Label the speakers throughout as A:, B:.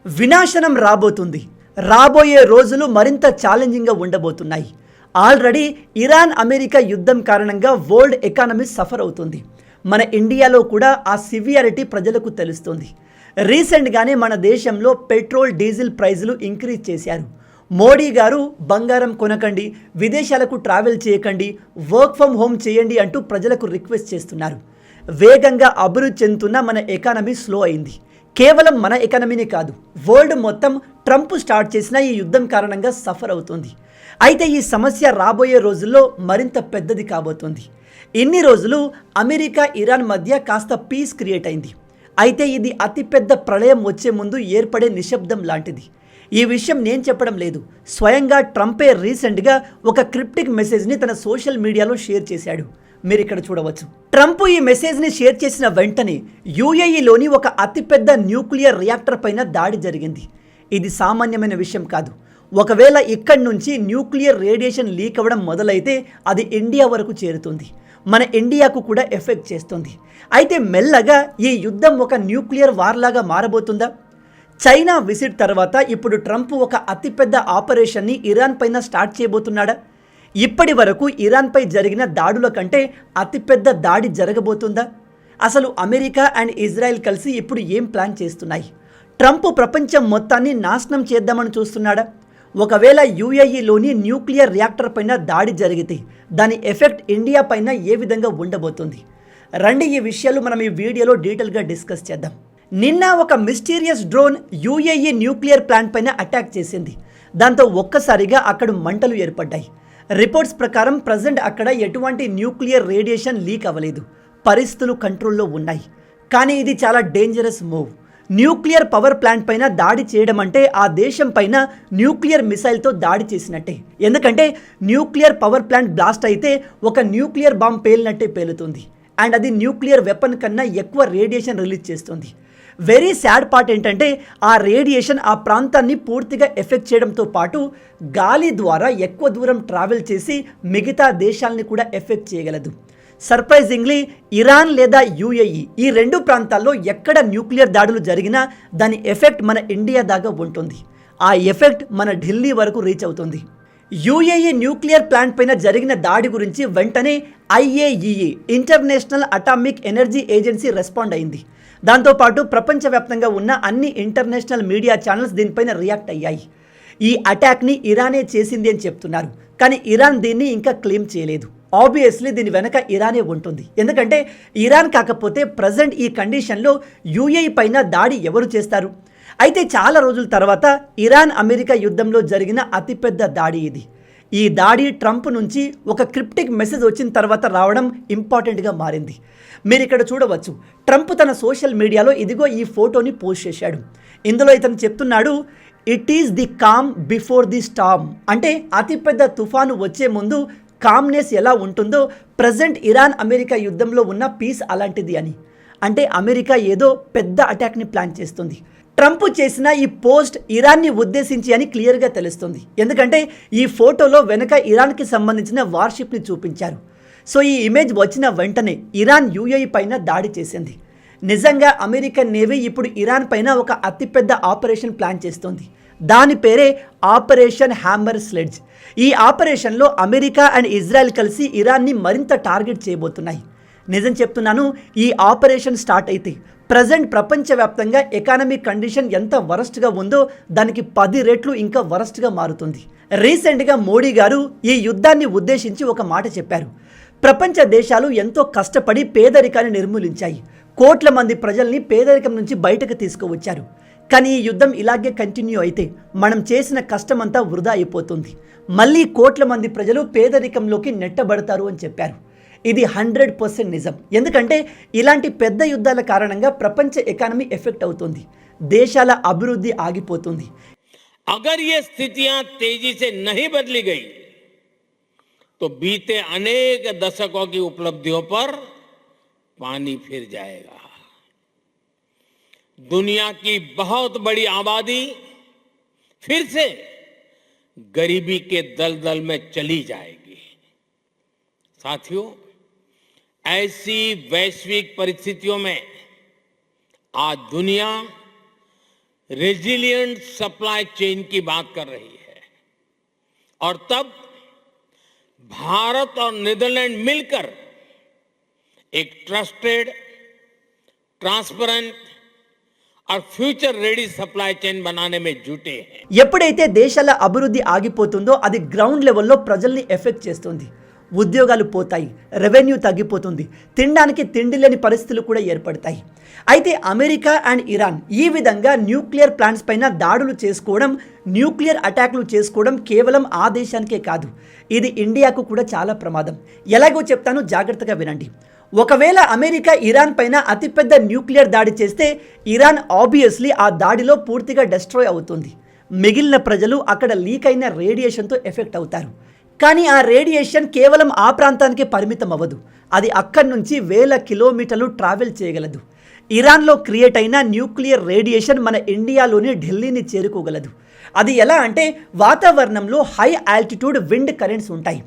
A: వినాశనం రాబోతుంది. రాబోయే రోజులు మరింత ఛాలెంజింగ్గా ఉండబోతున్నాయి. ఆల్రెడీ ఇరాన్ అమెరికా యుద్ధం కారణంగా వరల్డ్ ఎకానమీ సఫర్ అవుతుంది. మన ఇండియాలో కూడా ఆ సివియారిటీ ప్రజలకు తెలుస్తుంది. రీసెంట్గానే మన దేశంలో పెట్రోల్ డీజిల్ ప్రైజులు ఇంక్రీజ్ చేశారు. మోడీ గారు బంగారం కొనకండి, విదేశాలకు ట్రావెల్ చేయకండి, వర్క్ ఫ్రమ్ హోమ్ చేయండి అంటూ ప్రజలకు రిక్వెస్ట్ చేస్తున్నారు. వేగంగా అభివృద్ధి చెందుతున్న మన ఎకానమీ స్లో అయింది. కేవలం మన ఎకానమీనే కాదు, వరల్డ్ మొత్తం ట్రంప్ స్టార్ట్ చేసిన ఈ యుద్ధం కారణంగా సఫర్ అవుతుంది. అయితే ఈ సమస్య రాబోయే రోజుల్లో మరింత పెద్దది కాబోతుంది. ఇన్ని రోజులు అమెరికా ఇరాన్ మధ్య కాస్త పీస్ క్రియేట్ అయింది. అయితే ఇది అతిపెద్ద ప్రళయం వచ్చే ముందు ఏర్పడే నిశ్శబ్దం లాంటిది. ఈ విషయం నేను చెప్పడం లేదు, స్వయంగా ట్రంపే రీసెంట్గా ఒక క్రిప్టిక్ మెసేజ్ని తన సోషల్ మీడియాలో షేర్ చేశాడు. మీరు ఇక్కడ చూడవచ్చు. ట్రంప్ ఈ మెసేజ్ని షేర్ చేసిన వెంటనే యూఏఈలోని ఒక అతిపెద్ద న్యూక్లియర్ రియాక్టర్ పైన దాడి జరిగింది. ఇది సామాన్యమైన విషయం కాదు. ఒకవేళ ఇక్కడి నుంచి న్యూక్లియర్ రేడియేషన్ లీక్ అవ్వడం మొదలైతే అది ఇండియా వరకు చేరుతుంది. మన ఇండియాకు కూడా ఎఫెక్ట్ చేస్తుంది. అయితే మెల్లగా ఈ యుద్ధం ఒక న్యూక్లియర్ వార్ లాగా మారబోతుందా? చైనా విజిట్ తర్వాత ఇప్పుడు ట్రంప్ ఒక అతిపెద్ద ఆపరేషన్ని ఇరాన్ పైన స్టార్ట్ చేయబోతున్నాడా? ఇప్పటి వరకు ఇరాన్పై జరిగిన దాడుల కంటే అతిపెద్ద దాడి జరగబోతుందా? అసలు అమెరికా అండ్ ఇజ్రాయెల్ కలిసి ఇప్పుడు ఏం ప్లాన్ చేస్తున్నాయి? ట్రంప్ ప్రపంచం మొత్తాన్ని నాశనం చేద్దామని చూస్తున్నాడా? ఒకవేళ యూఏఈలోని న్యూక్లియర్ రియాక్టర్ పైన దాడి జరిగితే దాని ఎఫెక్ట్ ఇండియా పైన ఏ విధంగా ఉండబోతుంది? రండి, ఈ విషయాలు మనం ఈ వీడియోలో డీటెయిల్గా డిస్కస్ చేద్దాం. నిన్న ఒక mysterious drone UAE nuclear plant పైన అటాక్ చేసింది. దాంతో ఒక్కసారిగా అక్కడ మంటలు ఏర్పడ్డాయి. రిపోర్ట్స్ ప్రకారం ప్రజెంట్ అక్కడ ఎటువంటి న్యూక్లియర్ రేడియేషన్ లీక్ అవ్వలేదు. పరిస్థితులు కంట్రోల్లో ఉన్నాయి. కానీ ఇది చాలా dangerous move. Nuclear power plant పైన దాడి చేయడం అంటే ఆ దేశం పైన న్యూక్లియర్ మిసైల్తో దాడి చేసినట్టే. ఎందుకంటే న్యూక్లియర్ పవర్ ప్లాంట్ బ్లాస్ట్ అయితే ఒక న్యూక్లియర్ బాంబ్ పేలినట్టే పేలుతుంది. అండ్ అది న్యూక్లియర్ వెపన్ కన్నా ఎక్కువ రేడియేషన్ రిలీజ్ చేస్తుంది. వెరీ సాడ్ పార్ట్ ఏంటంటే ఆ రేడియేషన్ ఆ ప్రాంతాన్ని పూర్తిగా ఎఫెక్ట్ చేయడంతో పాటు గాలి ద్వారా ఎక్కువ దూరం ట్రావెల్ చేసి మిగతా దేశాలని కూడా ఎఫెక్ట్ చేయగలదు. సర్ప్రైజింగ్లీ ఇరాన్ లేదా యూఏఈ ఈ రెండు ప్రాంతాల్లో ఎక్కడ న్యూక్లియర్ దాడులు జరిగినా దాని ఎఫెక్ట్ మన ఇండియా దాకా ఉంటుంది. ఆ ఎఫెక్ట్ మన ఢిల్లీ వరకు రీచ్ అవుతుంది. యూఏఈ న్యూక్లియర్ ప్లాంట్ పైన జరిగిన దాడి గురించి వెంటనే IAEA international atomic energy agency respond అయింది. దాంతోపాటు ప్రపంచవ్యాప్తంగా ఉన్న అన్ని ఇంటర్నేషనల్ మీడియా ఛానల్స్ దీనిపైన రియాక్ట్ అయ్యాయి. ఈ అటాక్ని ఇరానే చేసింది అని చెప్తున్నారు. కానీ ఇరాన్ దీన్ని ఇంకా క్లెయిమ్ చేయలేదు. ఆబ్వియస్లీ దీని వెనక ఇరానే ఉంటుంది. ఎందుకంటే ఇరాన్ కాకపోతే ప్రజెంట్ ఈ కండిషన్లో యూఏఈ పైన దాడి ఎవరు చేస్తారు? అయితే చాలా రోజుల తర్వాత ఇరాన్ అమెరికా యుద్ధంలో జరిగిన అతిపెద్ద దాడి ఇది. ఈ దాడి ట్రంప్ నుంచి ఒక క్రిప్టిక్ మెసేజ్ వచ్చిన తర్వాత రావడం ఇంపార్టెంట్గా మారింది. మీరు ఇక్కడ చూడవచ్చు. ట్రంప్ తన సోషల్ మీడియాలో ఇదిగో ఈ ఫోటోని పోస్ట్ చేశాడు. ఇందులో ఇతను చెప్తున్నాడు, it is the com before the Storm. అంటే అతిపెద్ద తుఫాను వచ్చే ముందు కామ్నెస్ ఎలా ఉంటుందో ప్రజెంట్ ఇరాన్ అమెరికా యుద్ధంలో ఉన్న పీస్ అలాంటిది అని. అంటే అమెరికా ఏదో పెద్ద అటాక్ని ప్లాన్ చేస్తుంది. ట్రంప్ చేసిన ఈ పోస్ట్ ఇరాన్ని ఉద్దేశించి అని క్లియర్గా తెలుస్తుంది. ఎందుకంటే ఈ ఫోటోలో వెనక ఇరాన్కి సంబంధించిన వార్షిప్ని చూపించారు. సో ఈ ఇమేజ్ వచ్చిన వెంటనే ఇరాన్ యూఏఈ పైన దాడి చేసింది. నిజంగా అమెరికన్ నేవీ ఇప్పుడు ఇరాన్ పైన ఒక అతిపెద్ద ఆపరేషన్ ప్లాన్ చేస్తుంది. దాని పేరే ఆపరేషన్ హ్యామర్ స్లెడ్జ్. ఈ ఆపరేషన్లో అమెరికా అండ్ ఇజ్రాయెల్ కలిసి ఇరాన్ని మరింత టార్గెట్ చేయబోతున్నాయి. నిజం చెప్తున్నాను, ఈ ఆపరేషన్ స్టార్ట్ అయితే ప్రజెంట్ ప్రపంచవ్యాప్తంగా ఎకానమిక్ కండిషన్ ఎంత వరస్ట్గా ఉందో దానికి 10 రెట్లు ఇంకా వరస్ట్గా మారుతుంది. రీసెంట్గా మోడీ గారు ఈ యుద్ధాన్ని ఉద్దేశించి ఒక మాట చెప్పారు. ప్రపంచ దేశాలు ఎంతో కష్టపడి పేదరికాన్ని నిర్మూలించాయి. కోట్ల మంది ప్రజల్ని పేదరికం నుంచి బయటకు తీసుకువచ్చారు. కానీ ఈ యుద్ధం ఇలాగే కంటిన్యూ అయితే మనం చేసిన కష్టమంతా వృధా అయిపోతుంది. మళ్ళీ కోట్ల మంది ప్రజలు పేదరికంలోకి నెట్టబడతారు అని చెప్పారు. ఇది 100% నిజం. ఎందుకంటే ఇలాంటి పెద్ద యుద్ధాల కారణంగా ప్రపంచ ఎకానమీ ఎఫెక్ట్ అవుతుంది. దేశాల అభివృద్ధి ఆగిపోతుంది.
B: अगर ये स्थितियां तेजी से नहीं बदली गई तो बीते अनेक दशकों की उपलब्धियों पर पानी फिर जाएगा. दुनिया की बहुत बड़ी आबादी फिर से गरीबी के दलदल में चली जाएगी. साथियों, ऐसी वैश्विक परिस्थितियों में आज दुनिया रेजिलिएंट सप्लाई चेन की बात कर रही है और तब भारत और नीदरलैंड मिलकर एक ट्रस्टेड, ट्रांसपेरेंट और फ्यूचर रेडी सप्लाई चेन बनाने में जुटे हैं.
A: ఎప్పుడైతే దేశాల అభివృద్ధి ఆగిపోతుందో అది గ్రౌండ్ లెవెల్లో ప్రజల్ని ఎఫెక్ట్ చేస్తుంది. ఉద్యోగాలు పోతాయి, రెవెన్యూ తగ్గిపోతుంది, తినడానికి తిండి లేని పరిస్థితులు కూడా ఏర్పడతాయి. అయితే అమెరికా అండ్ ఇరాన్ ఈ విధంగా న్యూక్లియర్ ప్లాంట్స్ పైన దాడులు చేసుకోవడం, న్యూక్లియర్ అటాక్లు చేసుకోవడం కేవలం ఆ దేశానికే కాదు, ఇది ఇండియాకు కూడా చాలా ప్రమాదం. ఎలాగో చెప్తాను, జాగ్రత్తగా వినండి. ఒకవేళ అమెరికా ఇరాన్ పైన అతిపెద్ద న్యూక్లియర్ దాడి చేస్తే ఇరాన్ ఆబ్వియస్లీ ఆ దాడిలో పూర్తిగా డెస్ట్రాయ్ అవుతుంది. మిగిలిన ప్రజలు అక్కడ లీక్ అయిన రేడియేషన్తో ఎఫెక్ట్ అవుతారు. కానీ ఆ రేడియేషన్ కేవలం ఆ ప్రాంతానికే పరిమితం అవ్వదు, అది అక్కడి నుంచి వేల కిలోమీటర్లు ట్రావెల్ చేయగలదు. ఇరాన్లో క్రియేట్ అయిన న్యూక్లియర్ రేడియేషన్ మన ఇండియాలోని ఢిల్లీని చేరుకోగలదు. అది ఎలా అంటే వాతావరణంలో హై ఆల్టిట్యూడ్ విండ్ కరెంట్స్ ఉంటాయి.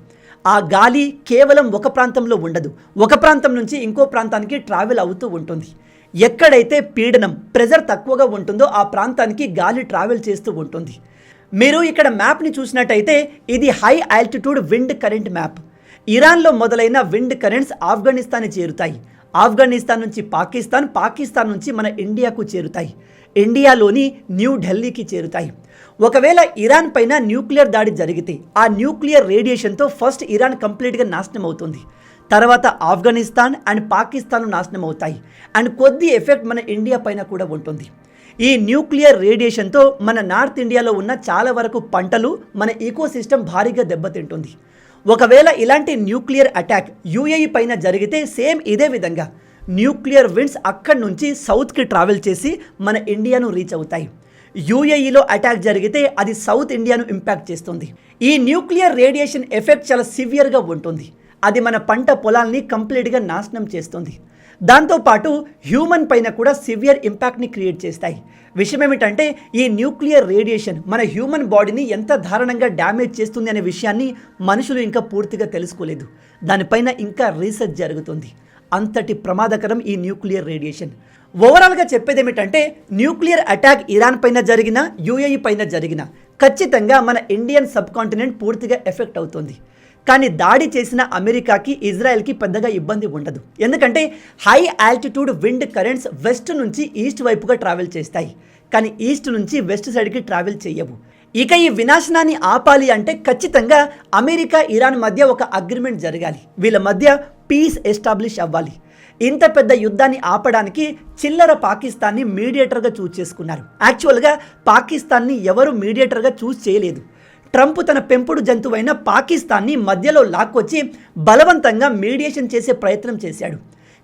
A: ఆ గాలి కేవలం ఒక ప్రాంతంలో ఉండదు, ఒక ప్రాంతం నుంచి ఇంకో ప్రాంతానికి ట్రావెల్ అవుతూ ఉంటుంది. ఎక్కడైతే పీడనం ప్రెజర్ తక్కువగా ఉంటుందో ఆ ప్రాంతానికి గాలి ట్రావెల్ చేస్తూ ఉంటుంది. మీరు ఇక్కడ మ్యాప్ని చూసినట్టయితే ఇది high altitude wind current map. ఇరాన్లో మొదలైన విండ్ కరెంట్స్ ఆఫ్ఘనిస్తాన్ చేరుతాయి, ఆఫ్ఘనిస్తాన్ నుంచి పాకిస్తాన్, పాకిస్తాన్ నుంచి మన ఇండియాకు చేరుతాయి, ఇండియాలోని న్యూ ఢిల్లీకి చేరుతాయి. ఒకవేళ ఇరాన్ పైన న్యూక్లియర్ దాడి జరిగితే ఆ న్యూక్లియర్ రేడియేషన్తో ఫస్ట్ ఇరాన్ కంప్లీట్గా నాశనం అవుతుంది, తర్వాత ఆఫ్ఘనిస్తాన్ అండ్ పాకిస్తాన్ నాశనం అవుతాయి, అండ్ కొద్ది ఎఫెక్ట్ మన ఇండియా పైన కూడా ఉంటుంది. ఈ న్యూక్లియర్ రేడియేషన్తో మన నార్త్ ఇండియాలో ఉన్న చాలా వరకు పంటలు, మన ఈకోసిస్టమ్ భారీగా దెబ్బతింటుంది. ఒకవేళ ఇలాంటి న్యూక్లియర్ అటాక్ యూఏఈ పైన జరిగితే సేమ్ ఇదే విధంగా న్యూక్లియర్ విండ్స్ అక్కడి నుంచి సౌత్కి ట్రావెల్ చేసి మన ఇండియాను రీచ్ అవుతాయి. యూఏఈలో అటాక్ జరిగితే అది సౌత్ ఇండియాను ఇంపాక్ట్ చేస్తుంది. ఈ న్యూక్లియర్ రేడియేషన్ ఎఫెక్ట్ చాలా సివియర్గా ఉంటుంది, అది మన పంట పొలాల్ని కంప్లీట్గా నాశనం చేస్తుంది. దాంతోపాటు హ్యూమన్ పైన కూడా సివియర్ ఇంపాక్ట్ని క్రియేట్ చేస్తాయి. విషయం ఏమిటంటే ఈ న్యూక్లియర్ రేడియేషన్ మన హ్యూమన్ బాడీని ఎంత దారుణంగా డ్యామేజ్ చేస్తుంది అనే విషయాన్ని మనుషులు ఇంకా పూర్తిగా తెలుసుకోలేదు, దానిపైన ఇంకా రీసెర్చ్ జరుగుతుంది. అంతటి ప్రమాదకరం ఈ న్యూక్లియర్ రేడియేషన్. ఓవరాల్గా చెప్పేది ఏమిటంటే న్యూక్లియర్ అటాక్ ఇరాన్ పైన జరిగినా, యూఏఈ పైన జరిగినా ఖచ్చితంగా మన ఇండియన్ సబ్ కాంటినెంట్ పూర్తిగా ఎఫెక్ట్ అవుతుంది. కానీ దాడి చేసిన అమెరికాకి, ఇజ్రాయెల్కి పెద్దగా ఇబ్బంది ఉండదు, ఎందుకంటే high altitude wind currents west నుంచి ఈస్ట్ వైపుగా ట్రావెల్ చేస్తాయి, కానీ ఈస్ట్ నుంచి వెస్ట్ సైడ్కి ట్రావెల్ చేయవు. ఇక ఈ వినాశనాన్ని ఆపాలి అంటే ఖచ్చితంగా అమెరికా, ఇరాన్ మధ్య ఒక అగ్రిమెంట్ జరగాలి, వీళ్ళ మధ్య పీస్ ఎస్టాబ్లిష్ అవ్వాలి. ఇంత పెద్ద యుద్ధాన్ని ఆపడానికి చిల్లర పాకిస్తాన్ని మీడియేటర్గా చూస్ చేసుకున్నారు. యాక్చువల్గా పాకిస్తాన్ని ఎవరు మీడియేటర్గా చూస్ చేయలేదు. ట్రంప్ తన పెంపుడు జంతువైన పాకిస్తాన్ని మధ్యలో లాక్కొచ్చి బలవంతంగా మీడియేషన్ చేసే ప్రయత్నం చేశాడు.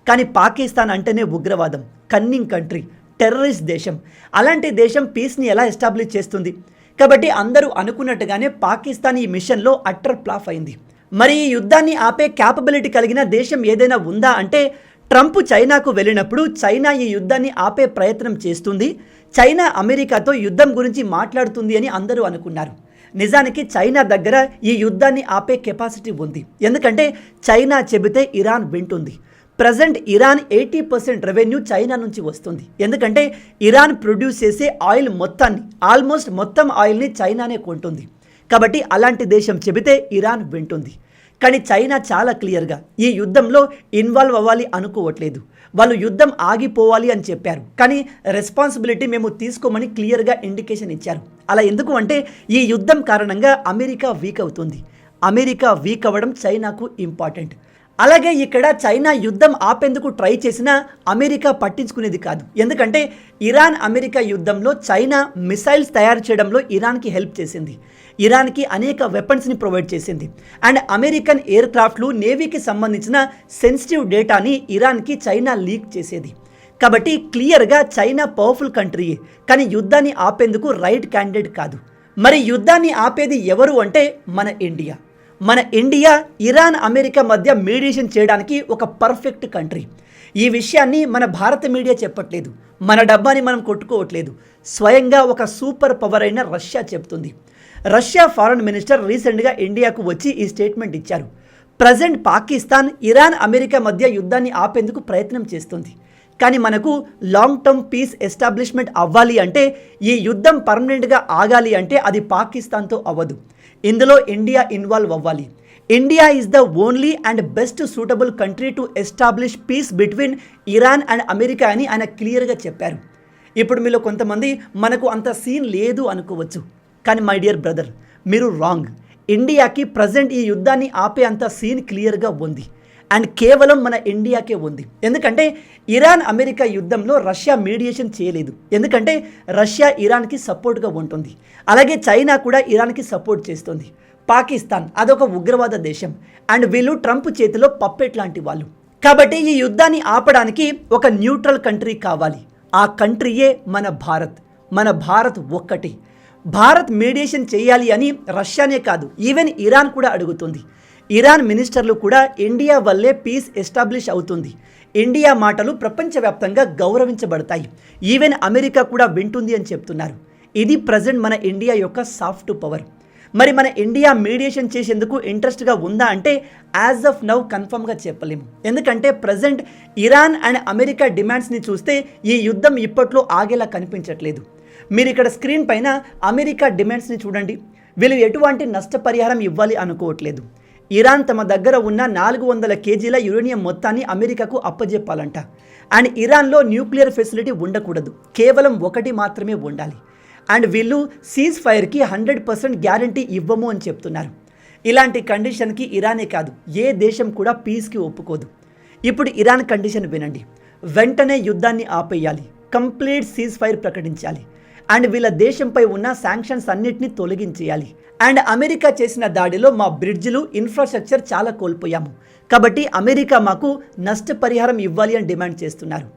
A: కానీ పాకిస్తాన్ అంటేనే ఉగ్రవాదం, కన్నింగ్ కంట్రీ, టెర్రరిస్ట్ దేశం. అలాంటి దేశం పీస్ని ఎలా ఎస్టాబ్లిష్ చేస్తుంది? కాబట్టి అందరూ అనుకున్నట్టుగానే పాకిస్తాన్ ఈ మిషన్లో అట్టర్ ఫ్లాప్ అయింది. మరి ఈ యుద్ధాన్ని ఆపే క్యాపబిలిటీ కలిగిన దేశం ఏదైనా ఉందా అంటే ట్రంప్ చైనాకు వెళ్ళినప్పుడు చైనా ఈ యుద్ధాన్ని ఆపే ప్రయత్నం చేస్తుంది, చైనా అమెరికాతో యుద్ధం గురించి మాట్లాడుతుంది అని అందరూ అనుకున్నారు. నిజానికి చైనా దగ్గర ఈ యుద్ధాన్ని ఆపే కెపాసిటీ ఉంది, ఎందుకంటే చైనా చెబితే ఇరాన్ వింటుంది. ప్రజెంట్ ఇరాన్ 80% రెవెన్యూ చైనా నుంచి వస్తుంది, ఎందుకంటే ఇరాన్ ప్రొడ్యూస్ చేసే ఆయిల్ మొత్తాన్ని, ఆల్మోస్ట్ మొత్తం ఆయిల్ని చైనానే కొంటుంది. కాబట్టి అలాంటి దేశం చెబితే ఇరాన్ వింటుంది. కానీ చైనా చాలా క్లియర్గా ఈ యుద్ధంలో ఇన్వాల్వ్ అవ్వాలి అనుకోవట్లేదు, వాళ్ళు యుద్ధం ఆగిపోవాలి అని చెప్పారు, కానీ రెస్పాన్సిబిలిటీ మేము తీసుకోమని క్లియర్గా ఇండికేషన్ ఇచ్చారు. అలా ఎందుకు అంటే ఈ యుద్ధం కారణంగా అమెరికా వీక్ అవుతుంది, అమెరికా వీక్ అవ్వడం చైనాకు ఇంపార్టెంట్. అలాగే ఇక్కడ చైనా యుద్ధం ఆపేందుకు ట్రై చేసినా అమెరికా పట్టించుకునేది కాదు, ఎందుకంటే ఇరాన్ అమెరికా యుద్ధంలో చైనా మిసైల్స్ తయారు చేయడంలో ఇరాన్కి హెల్ప్ చేసింది, ఇరాన్కి అనేక వెపన్స్ని ప్రొవైడ్ చేసింది, అండ్ అమెరికన్ ఎయిర్ క్రాఫ్ట్లు, నేవీకి సంబంధించిన సెన్సిటివ్ డేటాని ఇరాన్కి చైనా లీక్ చేసేది. కాబట్టి క్లియర్గా చైనా పవర్ఫుల్ కంట్రీయే, కానీ యుద్ధాన్ని ఆపేందుకు రైట్ క్యాండిడేట్ కాదు. మరి యుద్ధాన్ని ఆపేది ఎవరు అంటే మన ఇండియా. మన ఇండియా ఇరాన్ అమెరికా మధ్య మీడియేషన్ చేయడానికి ఒక పర్ఫెక్ట్ కంట్రీ. ఈ విషయాన్ని మన భారత మీడియా చెప్పట్లేదు, మన డబ్బాని మనం కొట్టుకోవట్లేదు, స్వయంగా ఒక సూపర్ పవర్ అయిన రష్యా చెప్తుంది. రష్యా ఫారెన్ మినిస్టర్ రీసెంట్గా ఇండియాకు వచ్చి ఈ స్టేట్మెంట్ ఇచ్చారు. ప్రజెంట్ పాకిస్తాన్ ఇరాన్ అమెరికా మధ్య యుద్ధాన్ని ఆపేందుకు ప్రయత్నం చేస్తుంది, కానీ మనకు లాంగ్ టర్మ్ పీస్ ఎస్టాబ్లిష్మెంట్ అవ్వాలి అంటే, ఈ యుద్ధం పర్మనెంట్గా ఆగాలి అంటే అది పాకిస్తాన్తో అవ్వదు. ఇందులో ఇండియా ఇన్వాల్వ్ అవ్వాలి. India is the only and best suitable country to establish piece between Iran and America అని ఆయన క్లియర్గా చెప్పారు. ఇప్పుడు మీలో కొంతమంది మనకు అంత సీన్ లేదు అనుకోవచ్చు, కానీ మై డియర్ బ్రదర్, మీరు రాంగ్. ఇండియాకి ప్రజెంట్ ఈ యుద్ధాన్ని ఆపే అంత సీన్ క్లియర్గా ఉంది, అండ్ కేవలం మన ఇండియాకే ఉంది. ఎందుకంటే ఇరాన్ అమెరికా యుద్ధంలో రష్యా మీడియేషన్ చేయలేదు, ఎందుకంటే రష్యా ఇరాన్కి సపోర్ట్గా ఉంటుంది. అలాగే చైనా కూడా ఇరాన్కి సపోర్ట్ చేస్తుంది. పాకిస్తాన్ అదొక ఉగ్రవాద దేశం, అండ్ వీళ్ళు ట్రంప్ చేతిలో పప్పెట్ లాంటి వాళ్ళు. కాబట్టి ఈ యుద్ధాన్ని ఆపడానికి ఒక న్యూట్రల్ కంట్రీ కావాలి. ఆ కంట్రీయే మన భారత్. మన భారత్ ఒక్కటి. భారత్ మీడియేషన్ చేయాలి అని రష్యానే కాదు, ఈవెన్ ఇరాన్ కూడా అడుగుతుంది. ఇరాన్ మినిస్టర్లు కూడా ఇండియా వల్లే పీస్ ఎస్టాబ్లిష్ అవుతుంది, ఇండియా మాటలు ప్రపంచవ్యాప్తంగా గౌరవించబడతాయి, ఈవెన్ అమెరికా కూడా వింటుంది అని చెప్తున్నారు. ఇది ప్రజెంట్ మన ఇండియా యొక్క సాఫ్ట్ పవర్. మరి మన ఇండియా మీడియేషన్ చేసేందుకు ఇంట్రెస్ట్గా ఉందా అంటే యాజ్ ఆఫ్ నౌ కన్ఫర్మ్గా చెప్పలేము. ఎందుకంటే ప్రజెంట్ ఇరాన్ అండ్ అమెరికా డిమాండ్స్ని చూస్తే ఈ యుద్ధం ఇప్పట్లో ఆగేలా కనిపించట్లేదు. మీరు ఇక్కడ స్క్రీన్ పైన అమెరికా డిమాండ్స్ని చూడండి. వీళ్ళు ఎటువంటి నష్టపరిహారం ఇవ్వాలి అనుకోవట్లేదు. ఇరాన్ తమ దగ్గర ఉన్న 400 కేజీల యురేనియం మొత్తాన్ని అమెరికాకు అప్పజెప్పాలంట. అండ్ ఇరాన్లో న్యూక్లియర్ ఫెసిలిటీ ఉండకూడదు, కేవలం ఒకటి మాత్రమే ఉండాలి. అండ్ వీళ్ళు సీజ్ ఫైర్కి 100% గ్యారంటీ ఇవ్వము అని చెప్తున్నారు. ఇలాంటి కండిషన్కి ఇరానే కాదు, ఏ దేశం కూడా పీస్కి ఒప్పుకోదు. ఇప్పుడు ఇరాన్ కండిషన్ వినండి. వెంటనే యుద్ధాన్ని ఆపేయాలి, కంప్లీట్ సీజ్ ఫైర్ ప్రకటించాలి, అండ్ వీళ్ళ దేశంపై ఉన్న శాంక్షన్స్ అన్నిటిని తొలగించేయాలి. అండ్ అమెరికా చేసిన దాడిలో మా బ్రిడ్జ్లు, ఇన్ఫ్రాస్ట్రక్చర్ చాలా కోల్పోయాము, కాబట్టి అమెరికా మాకు నష్టపరిహారం ఇవ్వాలి అని డిమాండ్ చేస్తున్నారు.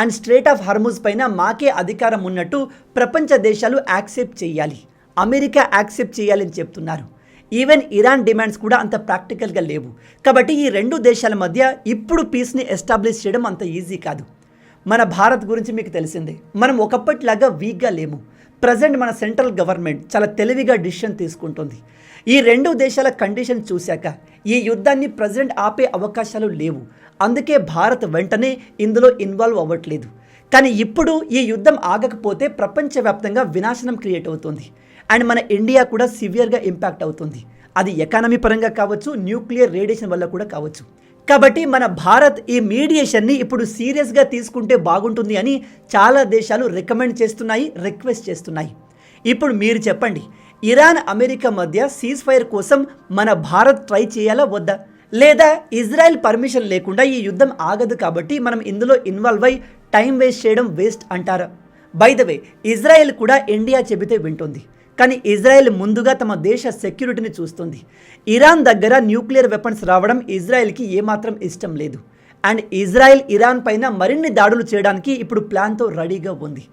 A: అండ్ స్ట్రేట్ ఆఫ్ హార్ముజ్ పైన మాకే అధికారం ఉన్నట్టు ప్రపంచ దేశాలు యాక్సెప్ట్ చేయాలి, అమెరికా యాక్సెప్ట్ చేయాలని చెప్తున్నారు. ఈవెన్ ఇరాన్ డిమాండ్స్ కూడా అంత ప్రాక్టికల్గా లేవు. కాబట్టి ఈ రెండు దేశాల మధ్య ఇప్పుడు పీస్ని ఎస్టాబ్లిష్ చేయడం అంత ఈజీ కాదు. మన భారత్ గురించి మీకు తెలిసిందే, మనం ఒకప్పటిలాగా వీక్గా లేము. ప్రజెంట్ మన సెంట్రల్ గవర్నమెంట్ చాలా తెలివిగా డిసిషన్ తీసుకుంటుంది. ఈ రెండు దేశాల కండిషన్ చూశాక ఈ యుద్ధాన్ని ప్రజెంట్ ఆపే అవకాశాలు లేవు. అందుకే భారత్ వెంటనే ఇందులో ఇన్వాల్వ్ అవ్వట్లేదు. కానీ ఇప్పుడు ఈ యుద్ధం ఆగకపోతే ప్రపంచవ్యాప్తంగా వినాశనం క్రియేట్ అవుతుంది, అండ్ మన ఇండియా కూడా సివియర్గా ఇంపాక్ట్ అవుతుంది. అది ఎకానమీ పరంగా కావచ్చు, న్యూక్లియర్ రేడియేషన్ వల్ల కూడా కావచ్చు. కాబట్టి మన భారత్ ఈ మీడియేషన్ని ఇప్పుడు సీరియస్గా తీసుకుంటే బాగుంటుంది అని చాలా దేశాలు రికమెండ్ చేస్తున్నాయి, రిక్వెస్ట్ చేస్తున్నాయి. ఇప్పుడు మీరు చెప్పండి, ఇరాన్ అమెరికా మధ్య సీజ్ ఫైర్ కోసం మన భారత్ ట్రై చేయాలా వద్దా? లేదా ఇజ్రాయెల్ పర్మిషన్ లేకుండా ఈ యుద్ధం ఆగదు కాబట్టి మనం ఇందులో ఇన్వాల్వ్ అయి టైం వేస్ట్ చేయడం వేస్ట్ అంటారా? బై ద వే, ఇజ్రాయెల్ కూడా ఇండియా చెబితే వింటుంది, కానీ ఇజ్రాయెల్ ముందుగా తమ దేశ సెక్యూరిటీని చూస్తుంది. ఇరాన్ దగ్గర న్యూక్లియర్ వెపన్స్ రావడం ఇజ్రాయెల్కి ఏమాత్రం ఇష్టం లేదు. అండ్ ఇజ్రాయెల్ ఇరాన్ పైన మరిన్ని దాడులు చేయడానికి ఇప్పుడు ప్లాన్తో రెడీగా ఉంది.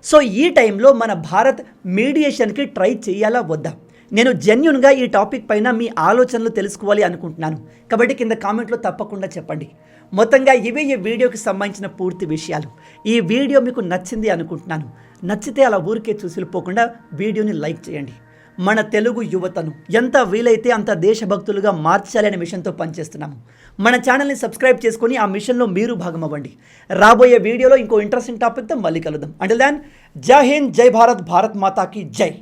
A: సో ఈ టైంలో మన భారత్ మీడియేషన్కి ట్రై చేయాలా వద్దా? నేను జెన్యున్గా ఈ టాపిక్ పైన మీ ఆలోచనలు తెలుసుకోవాలి అనుకుంటున్నాను. కాబట్టి కింద కామెంట్లో తప్పకుండా చెప్పండి. మొత్తంగా ఇవే ఈ వీడియోకి సంబంధించిన పూర్తి విషయాలు. ఈ వీడియో మీకు నచ్చింది అనుకుంటున్నాను. నచ్చితే అలా ఊరికే చూసి వెళ్ళిపోకుండా వీడియోని లైక్ చేయండి. మన తెలుగు యువతను ఎంత వీలైతే అంత దేశభక్తులుగా మార్చాలి అనే మిషన్తో పనిచేస్తున్నాము. మన ఛానల్ని సబ్స్క్రైబ్ చేసుకొని ఆ మిషన్లో మీరు భాగం అవ్వండి. రాబోయే వీడియోలో ఇంకో ఇంట్రెస్టింగ్ టాపిక్తో మళ్ళీ కలుద్దాం. అంటిల్ దెన్, జై హింద్, జై భారత్, భారత్ మాతాకి జై.